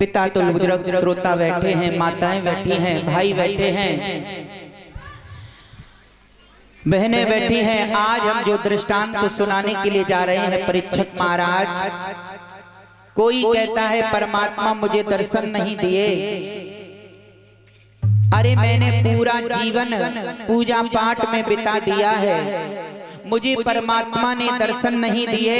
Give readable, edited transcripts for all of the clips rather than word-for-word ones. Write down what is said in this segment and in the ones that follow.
पिता तो बुजुर्ग श्रोता बैठे हैं, माताएं बैठी हैं, भाई बैठे हैं, बहनें बैठी हैं। आज हम जो दृष्टांत तो सुनाने के लिए जा रहे हैं परीक्षित महाराज। कोई कहता है परमात्मा मुझे दर्शन नहीं दिए। अरे मैंने पूरा जीवन पूजा पाठ में बिता दिया है, मुझे परमात्मा ने दर्शन नहीं दिए।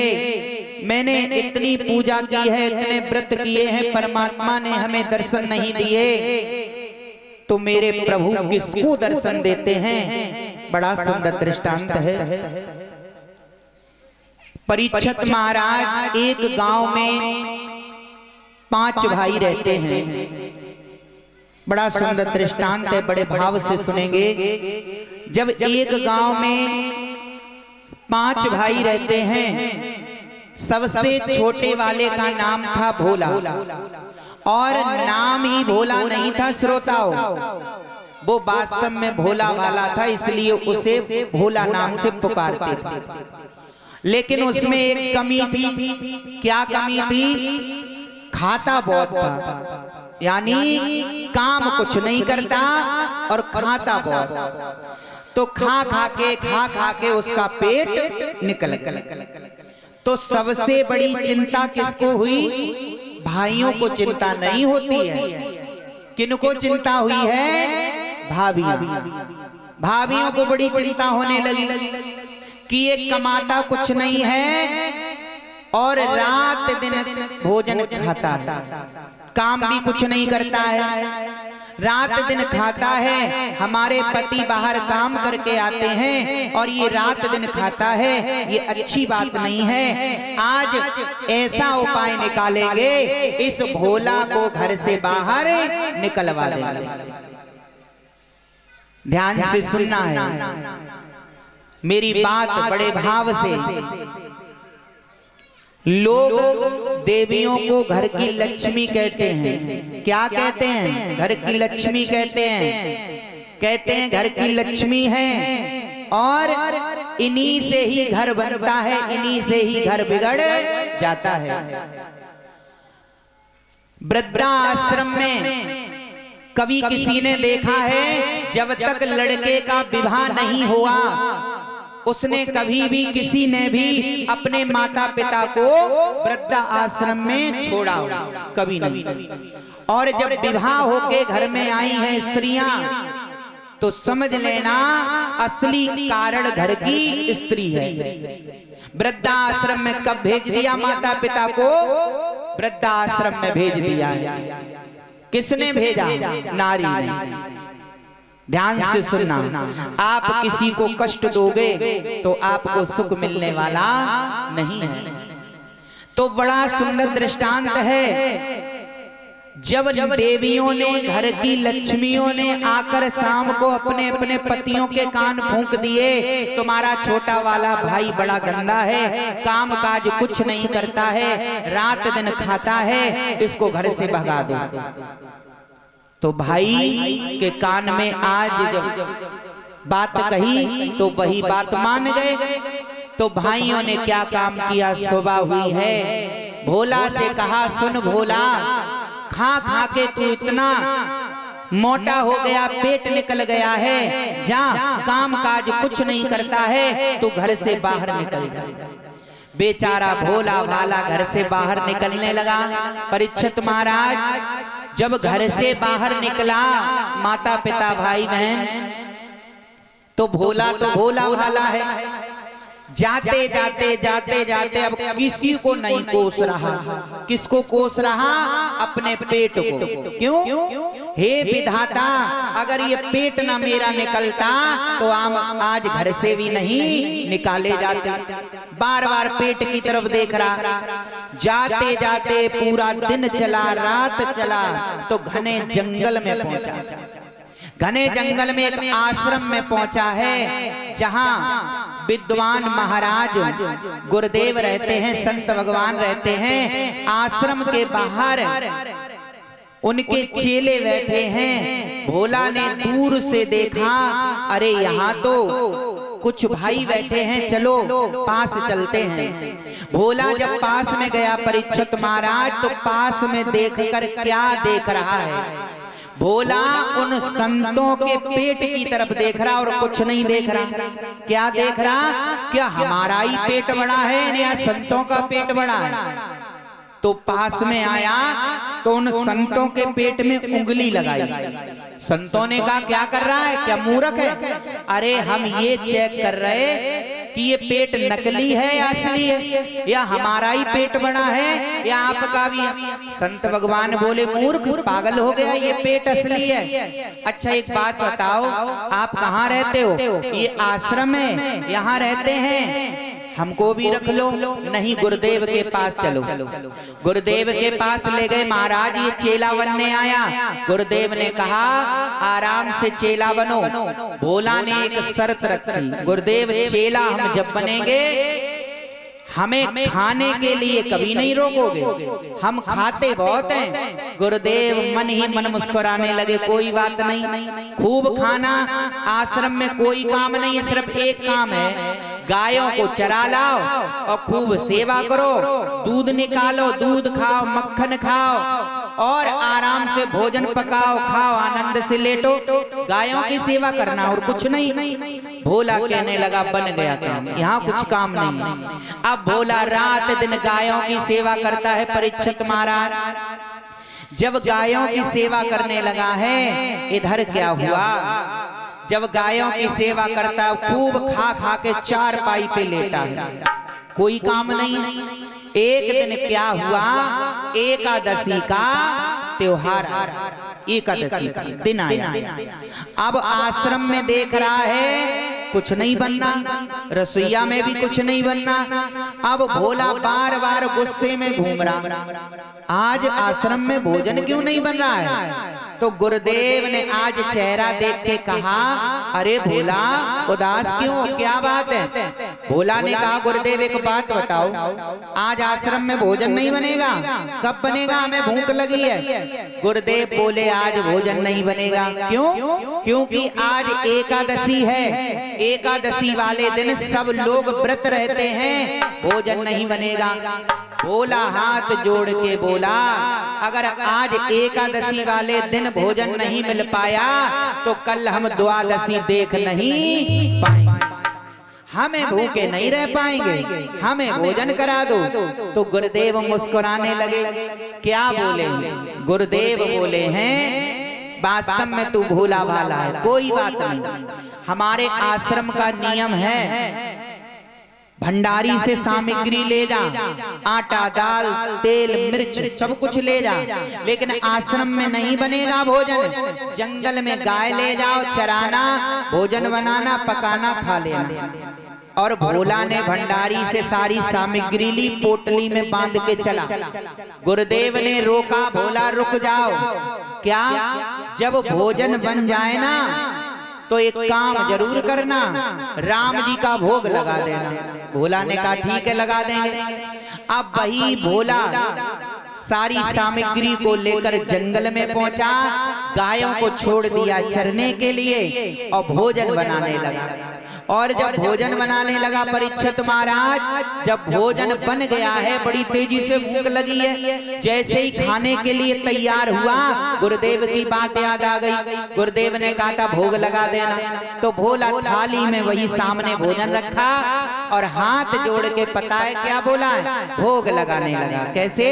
मैंने इतनी पूजा की है, इतने व्रत किए हैं, परमात्मा ने हमें दर्शन नहीं दिए, तो मेरे प्रभु किसको दर्शन देते हैं? बड़ा सुंदर दृष्टांत है। परीक्षित महाराज एक गांव में 5 भाई रहते हैं। बड़ा सुंदर दृष्टांत है, बड़े भाव से सुनेंगे। जब एक गांव में 5 भाई रहते हैं, सबसे छोटे वाले का नाम था भोला, और नाम ही भोला नहीं था श्रोताओं, वो वास्तव में भोला वाला था, इसलिए उसे भोला नाम से पुकारते थे। लेकिन उसमें एक कमी थी। क्या कमी थी? खाता बहुत था, यानी काम कुछ नहीं करता और खाता बहुत। तो खा खा के उसका पेट निकल गया। तो सबसे बड़ी चिंता किसको हुई? भाइयों को चिंता नहीं होती है, किनको चिंता हुई है? भाभियों को बड़ी चिंता होने लगी कि ये कमाता कुछ नहीं है और रात दिन भोजन खाता है, काम भी कुछ नहीं करता है, रात दिन खाता है। हमारे पति बाहर काम करके आते हैं और ये रात दिन खाता है, ये अच्छी बात नहीं है। आज ऐसा उपाय निकालेंगे, इस भोला को घर से बाहर निकलवा देंगे। ध्यान से सुनना है मेरी बात, बड़े भाव से। लोग देवियों को घर की लक्ष्मी कहते हैं। क्या कहते हैं? घर की लक्ष्मी कहते हैं घर की लक्ष्मी है, और इन्हीं से ही घर बनता है, इन्हीं से ही घर बिगड़ जाता है। वृद्धाश्रम में कभी किसी ने देखा है, जब तक लड़के का विवाह नहीं हुआ, उसने कभी भी, किसी ने भी अपने माता पिता को वृद्धा आश्रम में छोड़ा कभी नहीं। और जब विवाह होके घर में आई हैं स्त्रियां, तो समझ लेना असली कारण घर की स्त्री है। वृद्धा आश्रम में कब भेज दिया माता पिता को? वृद्धा आश्रम में भेज दिया है। किसने भेजा? नारी ने। ध्यान से सुनना, आप किसी को कष्ट दोगे तो आपको सुख मिलने वाला नहीं है। तो बड़ा सुंदर दृष्टांत है। जब देवियों ने, घर की लक्ष्मियों ने आकर शाम को अपने अपने पतियों के कान फूंक दिए, तुम्हारा छोटा वाला भाई बड़ा गंदा है, काम काज कुछ नहीं करता है, रात दिन खाता है, इसको घर से भगा दो। तो भाई के कान में आज जब बात कही तो वही बात मान गए। तो भाइयों ने क्या काम किया? सुबह हुई है, भोला से कहा, सुन भोला, खा खा के तू इतना मोटा हो गया, पेट निकल गया है, जा, काम काज कुछ नहीं करता है, तू घर से बाहर निकल जा। बेचारा भोला भाला घर से बाहर निकलने लगा। परीक्षित महाराज जब घर से बाहर निकला, माता पिता भाई बहन, तो भोला भाला है। जाते जाते अब किसी को नहीं कोस रहा। किसको कोस रहा? अपने पेट को। क्यों? हे विधाता, अगर ये पेट ना मेरा निकलता तो आज घर से भी नहीं निकाले जाते। बार बार पेट की तरफ देख रहा। जाते जाते पूरा दिन चला, रात चला, तो घने जंगल में पहुंचा। घने जंगल में एक आश्रम में पहुंचा है, जहां विद्वान महाराज गुरुदेव रहते हैं, संत भगवान रहते हैं। आश्रम के बाहर उनके चेले बैठे हैं। भोला ने दूर से देखा, अरे यहाँ तो कुछ भाई बैठे हैं, चलो पास चलते हैं। भोला जब पास में गया परीक्षित महाराज, तो पास में देखकर क्या देख रहा है? भोला उन संतों के पेट की तरफ देख रहा और कुछ नहीं देख रहा। क्या देख रहा? क्या हमारा ही पेट बड़ा है या संतों का पेट बड़ा है? तो पास में आया तो उन संतों के पेट में उंगली लगाई। संतों ने कहा क्या कर रहा है, क्या मूर्ख है? अरे हम ये चेक कर रहे कि ये पेट नकली है या असली है, या हमारा ही पेट बड़ा है या आपका भी है। संत भगवान बोले मूर्ख, पागल हो गया, ये पेट असली है। अच्छा एक बात बताओ, आप कहाँ रहते हो? ये आश्रम है, यहाँ रहते हैं, हमको भी रख लो। नहीं, गुरुदेव के पास चलो। गुरुदेव के पास ले गए। महाराज ये चेला बनने आया। गुरुदेव ने कहा आराम से चेला बनो। भोला ने एक शर्त रखी, गुरुदेव चेला हम जब बनेंगे हमें खाने के लिए कभी नहीं रोकोगे, हम खाते बहुत हैं। गुरुदेव मन ही मन मुस्कुराने लगे, कोई बात नहीं, खूब खाना। आश्रम में कोई काम नहीं है, सिर्फ एक काम है, गायों को चरा लाओ और खूब सेवा करो, दूध निकालो, दूध खाओ, मक्खन खाओ और आराम से भोजन पकाओ, खाओ, आनंद से लेटो, गायों की सेवा करना और कुछ नहीं। भोला कहने लगा बन गया काम, यहाँ कुछ काम नहीं है। अब भोला रात दिन गायों की सेवा करता है। परीक्षित महाराज जब गायों की सेवा करने लगा है, इधर क्या हुआ? जब गायों की सेवा करता है, खूब खा खा के चारपाई पे लेटा है, कोई काम नहीं। एक दिन क्या हुआ? एकादशी का त्योहार, एकादशी का दिन आया। अब आश्रम में देख रहा है कुछ नहीं बनना, रसोईया में भी कुछ नहीं बनना। अब भोला बार बार गुस्से में घूम रहा, आज आश्रम में भोजन क्यों नहीं बन रहा है? तो गुरुदेव ने आज चेहरा देख के कहा अरे भोला उदास क्यों, क्या बात है? भोला ने कहा गुरुदेव एक बात बताओ, आज आश्रम में भोजन नहीं बनेगा, कब बनेगा? हमें भूख लगी है। गुरुदेव बोले आज भोजन नहीं बनेगा। क्यों? क्योंकि आज एकादशी है, एकादशी वाले दिन सब लोग व्रत रहते हैं, भोजन नहीं बनेगा। भोला हाथ जोड़ के बोला अगर आज एकादशी वाले दिन भोजन नहीं मिल पाया तो कल हम द्वादशी देख नहीं पाएंगे, हमें भूखे नहीं रह पाएंगे, हमें भोजन करा दो। तो गुरुदेव मुस्कुराने लगे। क्या बोले? गुरुदेव बोले हैं वास्तव में तू भोला भाला है, कोई बात नहीं। हमारे आश्रम का नियम है भंडारी से सामग्री ले जा, आटा, दाल, तेल, मिर्च सब कुछ ले जा, लेकिन आश्रम में नहीं बनेगा भोजन। जंगल में गाय ले जाओ, चराना, भोजन बनाना, पकाना, खा लेना। और भोला ने भंडारी से सारी सामग्री ली, पोटली में बांध के चला। गुरुदेव ने रोका, भोला रुक जाओ। क्या? जब भोजन बन जाए ना तो एक काम जरूर करना, राम जी का भोग लगा देना। भोला ने कहा ठीक है लगा देंगे। अब वही भोला सारी सामग्री को लेकर जंगल में पहुंचा, गायों को छोड़ दिया चरने के लिए और भोजन बनाने लगा। और जब भोजन बनाने लगा परीक्षित महाराज, जब भोजन बन गया है, बड़ी तेजी से भूख लगी है, जैसे ही खाने के लिए तैयार हुआ गुरुदेव की बात याद आ गई। गुरुदेव ने कहा था भोग लगा देना, तो भोला थाली में वही सामने भोजन रखा और हाथ जोड़ के पता है क्या बोला है? भोग लगाने लगा। कैसे?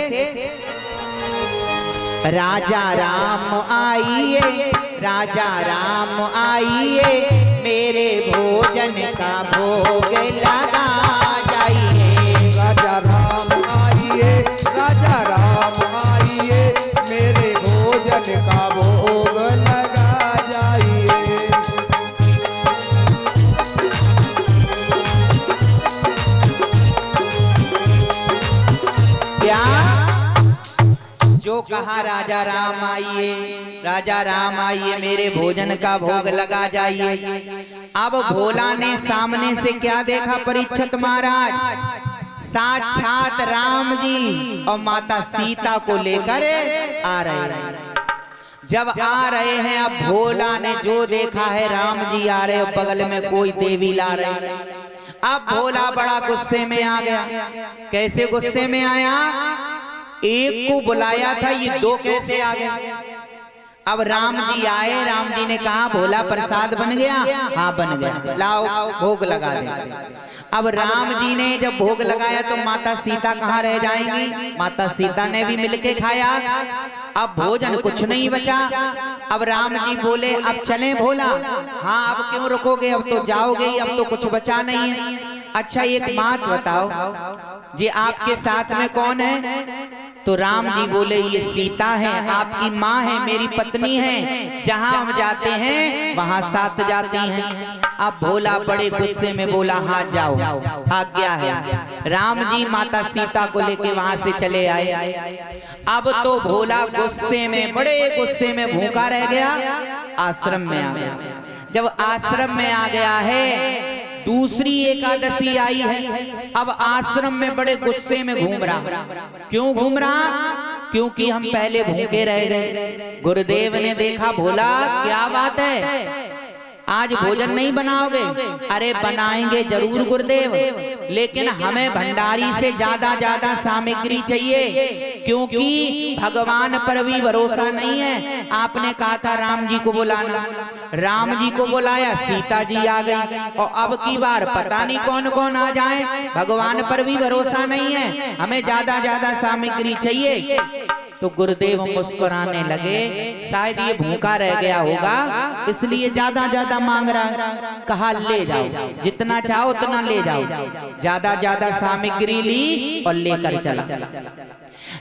राजा राम आइए, राजा राम आइए, मेरे भोजन का भोग लगा जाइए। राजा राम आइए, राजा राम आइए, मेरे भोजन का भोग लगा जाइए। क्या? जो कहा राजा राम आइए, राजा राम आइए, मेरे भोजन का भोग लगा जाइए। अब भोला ने सामने से क्या देखा परीक्षित महाराज? साक्षात राम जी और माता सीता को लेकर आ रहे। जब आ रहे हैं, अब भोला ने जो देखा है राम जी आ रहे, बगल में कोई देवी ला रहे। अब भोला बड़ा गुस्से में आ गया। कैसे गुस्से में आया? एक को बुलाया था, ये दो कैसे आ गए? अब राम जी आए, राम जी ने कहा भोला प्रसाद बन गया? हाँ बन गया, लाओ भोग लगा दे। अब राम जी ने जब भोग लगाया तो माता सीता कहाँ रह जाएंगी? माता सीता ने भी मिलके खाया। अब भोजन कुछ नहीं बचा। अब राम जी बोले अब चलें भोला? हाँ, अब क्यों रुकोगे, अब तो जाओगे ही, अब तो कुछ बचा नहीं है। अच्छा एक बात बताओ जी, आपके साथ में कौन है? तो राम जी बोले ये सीता है, आपकी माँ है, मेरी पत्नी है, जहाँ हम जाते हैं वहाँ साथ जाती हैं। अब भोला बड़े गुस्से में बोला हाँ जाओ, आज्ञा है। राम जी माता सीता को लेके वहाँ से चले आए। अब तो भोला गुस्से में, बड़े गुस्से में भूखा रह गया, आश्रम में आ गया। जब आश्रम में आ गया है, दूसरी एकादशी आई है। अब आश्रम में बड़े गुस्से में घूम रहा। क्यों घूम रहा? क्योंकि हम पहले भूखे रह गए। गुरुदेव ने देखा भोला क्या बात है, आज भोजन नहीं बनाओगे? अरे बनाएंगे जरूर गुरुदेव, लेकिन हमें भंडारी से ज्यादा सामग्री चाहिए, क्योंकि भगवान पर भी भरोसा नहीं है। आपने कहा था राम जी को बुलाना, राम जी को बुलाया, सीता जी आ गई, और अब की बार पता नहीं कौन कौन आ जाए। भगवान पर भी भरोसा नहीं है, हमें ज्यादा सामग्री चाहिए। तो गुरुदेव मुस्कुराने लगे, शायद ये भूखा रह गया होगा इसलिए ज्यादा मांग रहा है। कहा ले जाओ, जितना चाहो उतना ले जाओ। ज्यादा सामग्री ली और लेकर चला।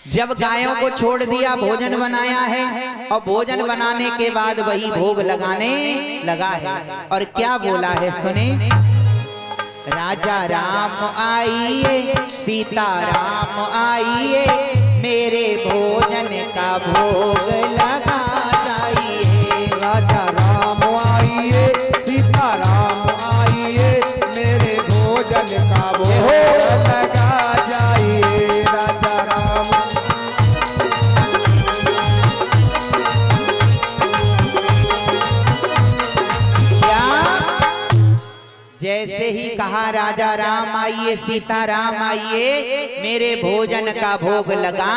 जब गायों को छोड़ दिया, भोजन बनाया है, और भोजन बनाने के बाद वही भोग लगाने लगा है। और क्या बोला है सुने, राजा राम आइए, सीता राम आइए, मेरे भोजन का भोग लगा जाइए। राजा राम आइए, सीता राम आइए, मेरे भोजन का भोग लगा जाइए। राजा राम जैसे ही कहा राजा राम आइए, सीता राम आइए, मेरे भोजन का भोग लगा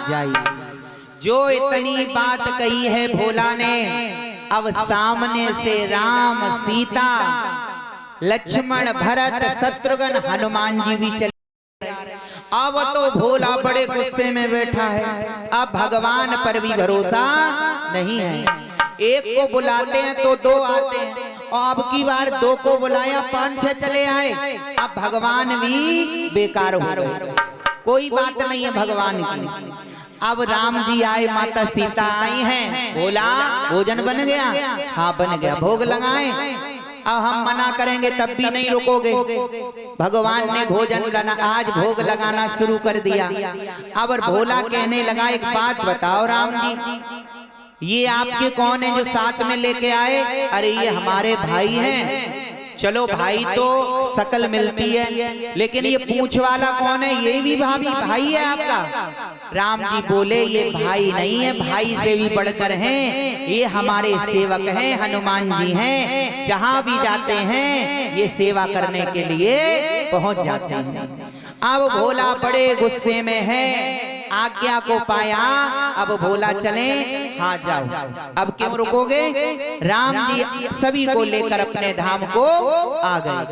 जाइए। जो इतनी बात कही है भोला ने, अब सामने से राम, सीता, लक्ष्मण, भरत, शत्रुघ्न, हनुमान जी भी चले। अब तो भोला बड़े गुस्से में बैठा है। अब भगवान पर भी भरोसा नहीं है। एक को बुलाते हैं तो दो आते हैं, और अब की बार दो को बुलाया, 5-6 चले आए। अब भगवान भी बेकार हो गए, कोई बात नहीं है भगवान की। अब राम जी आए, माता सीता आई हैं, बोला भोजन बन गया? हाँ बन गया, भोग लगाए। अब हम मना करेंगे तब भी नहीं रुकोगे। भगवान ने भोजन आज भोग लगाना शुरू कर दिया। अब भोला कहने लगा एक बात बताओ राम जी, ये आपके कौन है जो साथ में लेके आए? अरे ये हमारे भाई हैं। चलो भाई तो शकल मिलती है, लेकिन ये पूंछ वाला कौन है? ये भी भाई है आपका? राम जी बोले ये भाई नहीं है, भाई से भी बढ़कर हैं, ये हमारे सेवक हैं, हनुमान जी हैं। जहां भी जाते हैं ये सेवा करने के लिए पहुंच जाते हैं। अब भोला बड़े गुस्से में है, आज्ञा को पाया। अब भोला चले, हाँ जाओ, अब क्यों रुकोगे? राम जी सभी को लेकर अपने धाम को आ गए।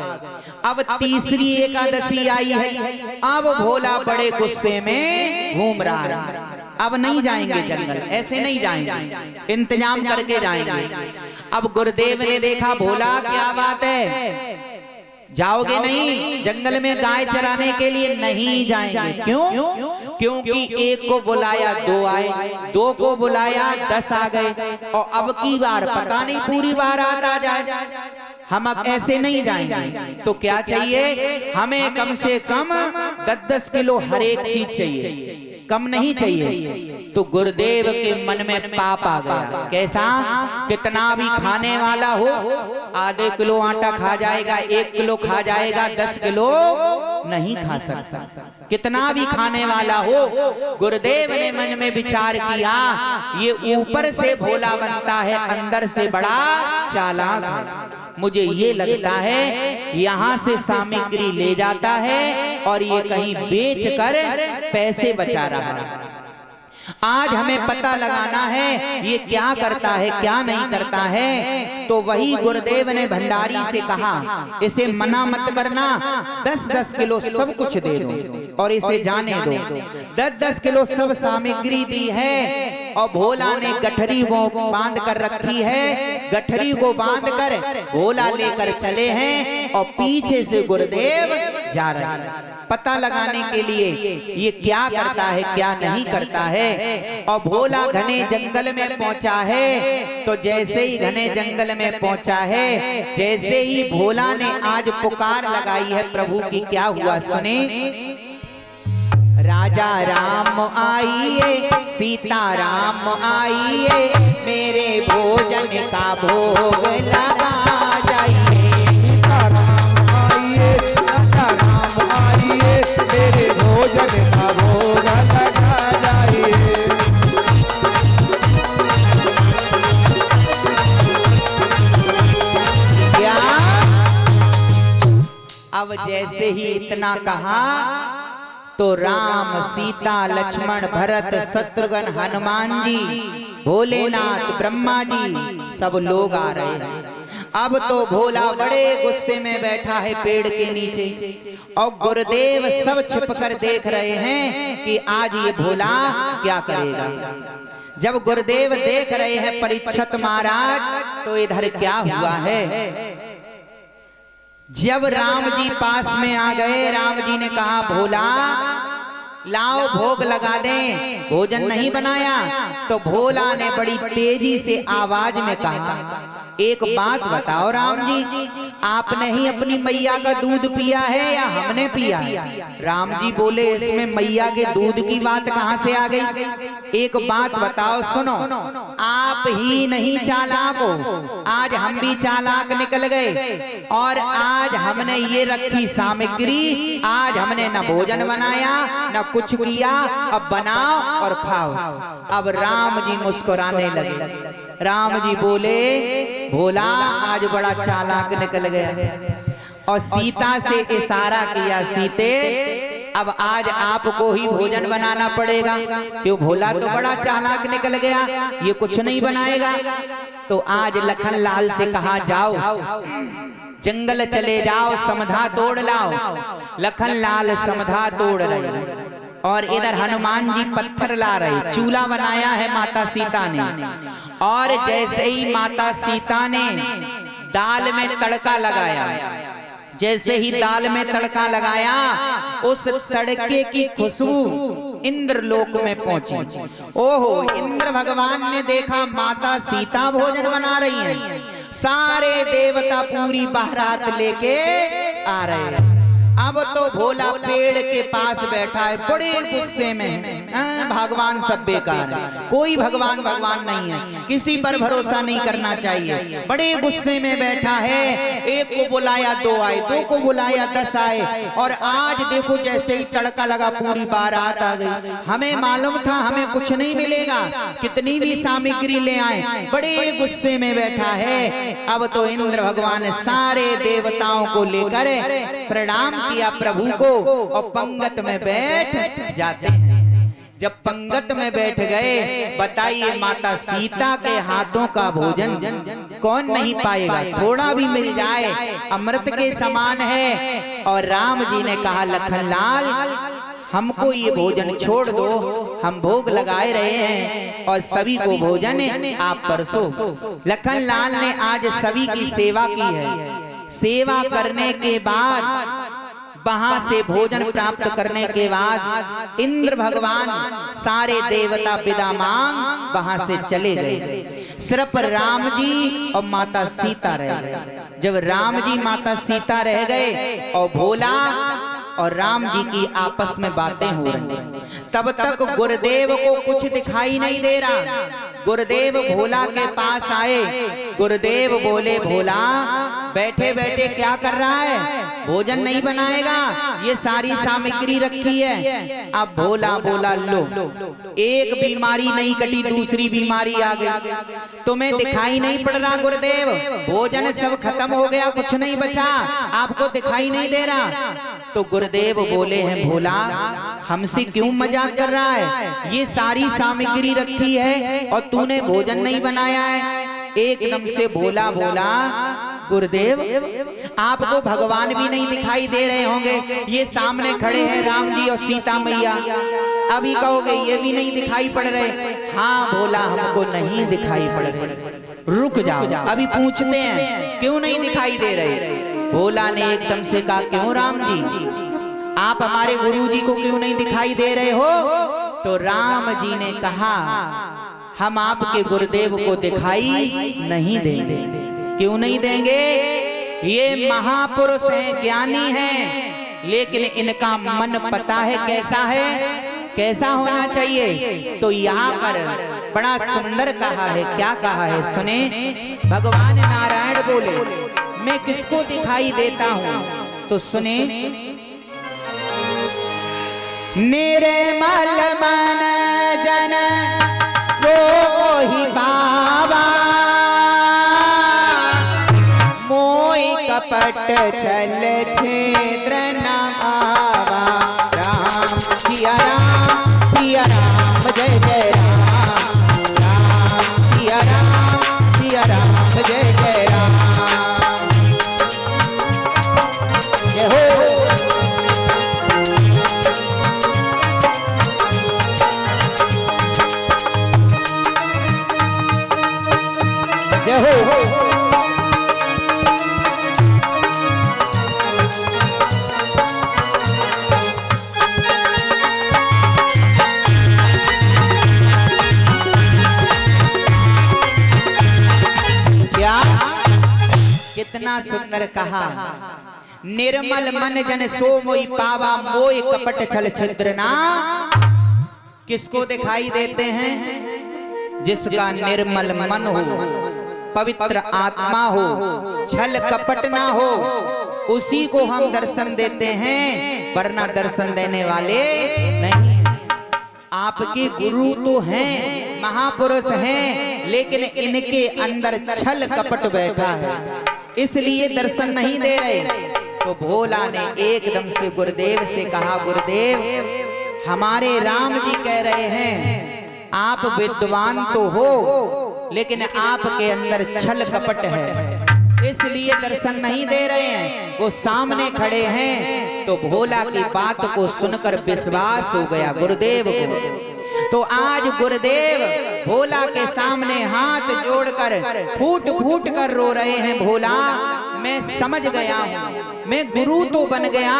अब तीसरी एकादशी आई है। अब भोला बड़े गुस्से में घूम रहा है। अब नहीं जाएंगे जंगल, ऐसे नहीं जाएंगे, इंतजाम करके जाएंगे। अब गुरुदेव ने देखा भोला क्या बात है, जाओगे नहीं जंगल में गाय चराने के लिए? नहीं जाएंगे। क्यों? क्योंकि एक को बुलाया 2 आए, 2 को बुलाया 10 आ गए, और अब की बार पता नहीं पूरी बार आता जाए। हम अब ऐसे नहीं जाएंगे। तो क्या चाहिए हमें? कम से कम 10-10 किलो हर एक चीज चाहिए, कम नहीं चाहिए। तो गुरुदेव के मन में पाप आ गया। कैसा? कितना भी खाने वाला हो, आधे किलो आटा खा जाएगा, 1 किलो खा जाएगा, 10 किलो नहीं खा सकता। कितना भी खाने वाला हो, गुरुदेव ने मन में विचार किया, ये ऊपर से भोला बनता है, अंदर से बड़ा चालाक है। मुझे ये लगता है यहाँ से सामग्री ले जाता है और ये कहीं बेचकर पैसे बचा रहा है। आज हमें पता लगाना है ये क्या करता है, क्या नहीं करता है। तो वही गुरुदेव ने भंडारी से कहा, इसे मना मत करना, 10-10 किलो सब कुछ दे दो और इसे जाने दो। 10-10 किलो सब सामग्री दी है और भोला ने गठरी वो बांध कर रखी है। गठरी को बांध कर भोला लेकर चले हैं और पीछे से गुरुदेव जा रहे हैं पता लगाने के लिए ये क्या करता है, क्या नहीं करता है। और भोला घने जंगल में पहुंचा है। तो जैसे ही घने जंगल में पहुंचा है, जैसे ही भोला ने आज पुकार लगाई है प्रभु की, क्या हुआ सुने। राजा राम आइए, सीता राम आइए, मेरे भोजन का भोग लगा जाइए। सीता राम आइए, राजा राम आइए, मेरे भोजन का भोग लगा जाइए। क्या? अब जैसे ही इतना कहा तो राम, सीता, लक्ष्मण, भरत, शत्रुघ्न, हनुमान जी, भोलेनाथ, ब्रह्मा जी सब लोग आ रहे हैं। अब तो भोला बड़े गुस्से में बैठा है पेड़ के नीचे और गुरुदेव सब छिपकर देख रहे हैं कि आज ये भोला क्या करेगा। जब गुरुदेव देख रहे हैं परीक्षित महाराज, तो इधर क्या हुआ है। जब राम जी पास में आ गए, राम जी ने कहा, भोला लाओ भोग लगा दें, भोजन नहीं बनाया। तो भोला ने बड़ी तेजी से आवाज में कहा, एक बात बताओ राम जी, आपने ही अपनी मैया का दूध पिया है या हमने पिया है। राम जी बोले, इसमें मैया के दूध की बात कहां से आ गई। एक बात बताओ, सुनो, आप ही नहीं चालाक हो, आज हम भी चालाक निकल गए और आज हमने ये रखी सामग्री, आज हमने न भोजन बनाया न कुछ किया, अब बनाओ और खाओ। अब राम जी मुस्कुराने लगे। राम जी बोले, भोला आज बड़ा चालाक निकल गया। और सीता से इशारा किया, सीते अब आज आपको ही भोजन बनाना पड़ेगा, क्यों भोला तो बड़ा चालाक निकल गया, ये कुछ नहीं बनाएगा। तो आज लखन लाल से कहा, जाओ जंगल चले जाओ, समधा तोड़ लाओ। लखन लाल समधा तोड़ रहे और इधर हनुमान जी पत्थर ला रहे। चूल्हा बनाया है माता सीता ने और जैसे ही माता सीता ने दाल में तड़का लगाया, जैसे ही दाल में तड़का लगाया, उस तड़के की खुशबू इंद्र लोक में पहुंची। ओहो, इंद्र भगवान ने देखा माता सीता भोजन बना रही हैं, सारे देवता पूरी बारात लेके आ रहे हैं। अब तो भोला पेड़ के पास बैठा है, बड़े गुस्से में। भगवान सब बेकार है, कोई भगवान भगवान नहीं है, किसी पर भरोसा नहीं करना चाहिए। बड़े गुस्से में बैठा है, एक को बुलाया 2 आए, 2 को बुलाया 10 आए और आज देखो जैसे ही तड़का लगा पूरी बारात आ गई। हमें मालूम था हमें कुछ नहीं मिलेगा, कितनी भी सामग्री ले आए, बड़े गुस्से में बैठा है। अब तो इंद्र भगवान सारे देवताओं को लेकर प्रणाम किया प्रभु को और पंगत में बैठ जाते हैं। जब पंगत में बैठ गए, बताइए माता सीता के हाथों का भोजन कौन नहीं पाएगा, थोड़ा भी मिल जाए अमृत के समान है। और राम जी ने कहा, लखन लाल हमको ये भोजन छोड़ दो, हम भोग लगाए रहे हैं और सभी को भोजन आप परसो। लखन लाल ने आज सभी की सेवा की है। सेवा करने के बाद, वहां से भोजन प्राप्त करने के बाद इंद्र भगवान सारे देवता विदा मांग वहां से चले गए। सिर्फ राम जी और माता सीता रह गए। जब राम जी माता सीता रह गए और भोला और राम जी की आपस में बातें हो रही, तब तक गुरुदेव को कुछ दिखाई नहीं दे रहा। गुरुदेव भोला के पास आए। गुरुदेव बोले, भोला बैठे बैठे क्या कर रहा है? भोजन नहीं बनाएगा? ये सारी सामग्री रखी है। अब भोला बोला, लो, एक बीमारी नहीं कटी, दूसरी बीमारी आ गई। तुम्हें दिखाई नहीं पड़ रहा गुरुदेव? भोजन सब खत्म हो गया, कुछ नहीं बचा, आपको दिखाई नहीं दे रहा। तो गुरुदेव बोले हैं, भोला हमसे क्यों मजाक कर रहा है? ये सारी सामग्री रखी है और तूने भोजन नहीं बनाया है। एकदम से भोला बोला, गुरुदेव आपको भगवान भी नहीं दिखाई दे रहे होंगे, ये सामने खड़े हैं राम जी और सीता मैया, अभी कहोगे ये भी नहीं दिखाई पड़ रहे? हाँ भोला, हमको नहीं दिखाई पड़ रहे। रुक जाओ, अभी पूछते हैं क्यों नहीं दिखाई दे रहे। भोला ने एकदम से कहा, क्यों राम जी, आप हमारे गुरुजी को क्यों नहीं दिखाई दे रहे हो? तो राम जी ने कहा, हम आपके गुरुदेव को दिखाई नहीं देंगे। क्यों नहीं देंगे? ये महापुरुष हैं, ज्ञानी हैं, लेकिन इनका मन पता है कैसा है, कैसा होना चाहिए। तो यहाँ पर बड़ा सुंदर कहा है। क्या कहा है सुने। भगवान नारायण बोले, मैं किसको दिखाई देता हूँ? तो सुने, निर्मल मन जन सोहि पावा, मोहि कपट छल छिद्र न आवा। राम सिया राम, सिया राम जय जय राम, राम सिया राम, सिया राम जय जय राम। जय हो। कितना सुंदर कहा। निर्मल मन जन सो मोहि पावा, मोहि कपट छल छिद्र ना। किसको दिखाई देते हैं? जिसका निर्मल मन हो, पवित्र आत्मा हो, छल कपट ना हो, उसी को हम दर्शन देते हैं, वरना दर्शन देने वाले नहीं। आपके गुरु तो हैं, महापुरुष हैं, लेकिन इनके अंदर छल कपट बैठा है, इसलिए दर्शन नहीं दे रहे। तो भोला ने एकदम से गुरुदेव से कहा, गुरुदेव हमारे राम जी कह रहे हैं आप विद्वान तो हो, लेकिन आपके अंदर छल कपट है, इसलिए दर्शन नहीं दे रहे हैं। वो सामने खड़े हैं। तो भोला की बात को सुनकर विश्वास हो गया गुरुदेव को। तो आज गुरुदेव भोला के सामने हाथ जोड़कर फूट फूट कर रो रहे हैं, भोला मैं समझ गया हूँ, मैं गुरु तो बन गया,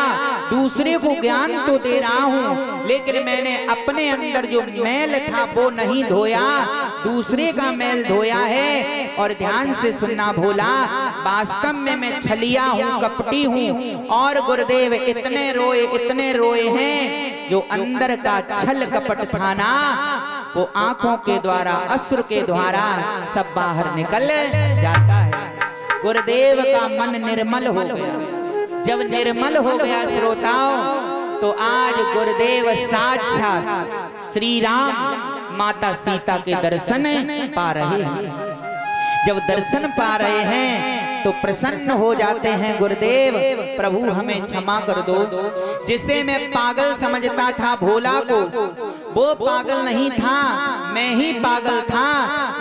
दूसरे को ज्ञान तो दे रहा हूँ, लेकिन मैंने अपने अंदर जो मैल था वो नहीं धोया, दूसरे का मैल धोया है। और ध्यान से सुनना भोला, वास्तव में मैं छलिया हूँ, कपटी हूँ। और गुरुदेव इतने रोए हैं, जो अंदर का छल कपट था ना, वो आंखों के द्वारा, अश्रु के द्वारा सब बाहर निकल जाता है। गुरुदेव का मन निर्मल हो गया। जब निर्मल हो गया श्रोताओं, तो आज गुरुदेव साक्षात श्री राम माता सीता के दर्शन पा रहे हैं। जब दर्शन पा रहे हैं तो प्रसन्न हो जाते हैं। गुरुदेव प्रभु हमें क्षमा कर दो, जिसे मैं पागल समझता था भोला को, वो पागल नहीं था, मैं ही पागल था।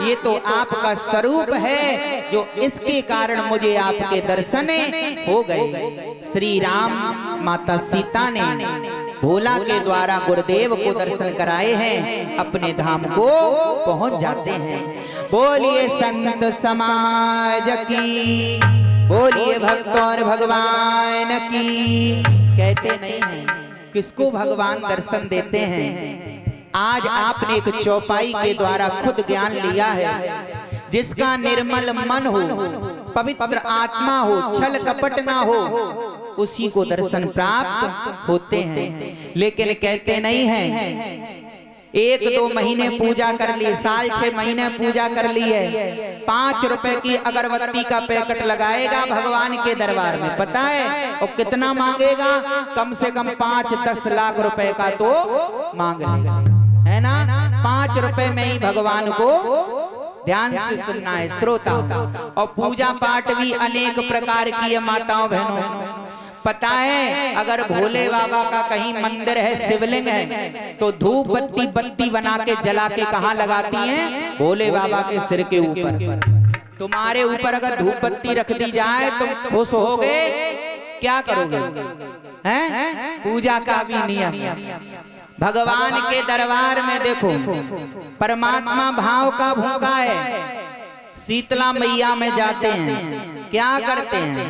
ये तो आपका स्वरूप है, जो इसके कारण मुझे आपके दर्शन हो गए। श्री राम माता सीता ने भोला के द्वारा गुरुदेव को दर्शन कराए हैं, अपने धाम को पहुंच जाते हैं। बोलिए संत समाज की, बोलिए भक्त और भगवान की। कहते नहीं हैं किसको भगवान दर्शन देते हैं। आज आपने एक चौपाई के द्वारा खुद ज्ञान लिया है। जिसका निर्मल मन हो, पवित्र आत्मा हो, छल कपट ना हो, उसी को दर्शन प्राप्त होते हैं। लेकिन कहते नहीं हैं 1-2 महीने पूजा कर ली, साल 6 महीने पूजा कर ली है, 5 रुपए की अगरबत्ती का पैकेट लगाएगा भगवान के दरबार में, पता है और कितना मांगेगा? कम से कम 5-10 लाख रुपए का तो मांग लेगा, है ना। 5 रुपए में ही भगवान को ध्यान से सुनना है श्रोता। और पूजा पाठ भी अनेक प्रकार की है माताओं बहनों। पता है अगर भोले बाबा का कहीं मंदिर है, शिवलिंग है, तो धूप बत्ती बना के जला के कहाँ लगाती हैं? भोले बाबा के सिर के ऊपर। तुम्हारे ऊपर अगर धूप बत्ती रख दी जाए तुम खुश होगे? क्या करोगे? हैं? पूजा का भी नियम। भगवान के दरबार में देखो परमात्मा भाव का भूखा है। शीतला मैया में जाते हैं, क्या करते हैं?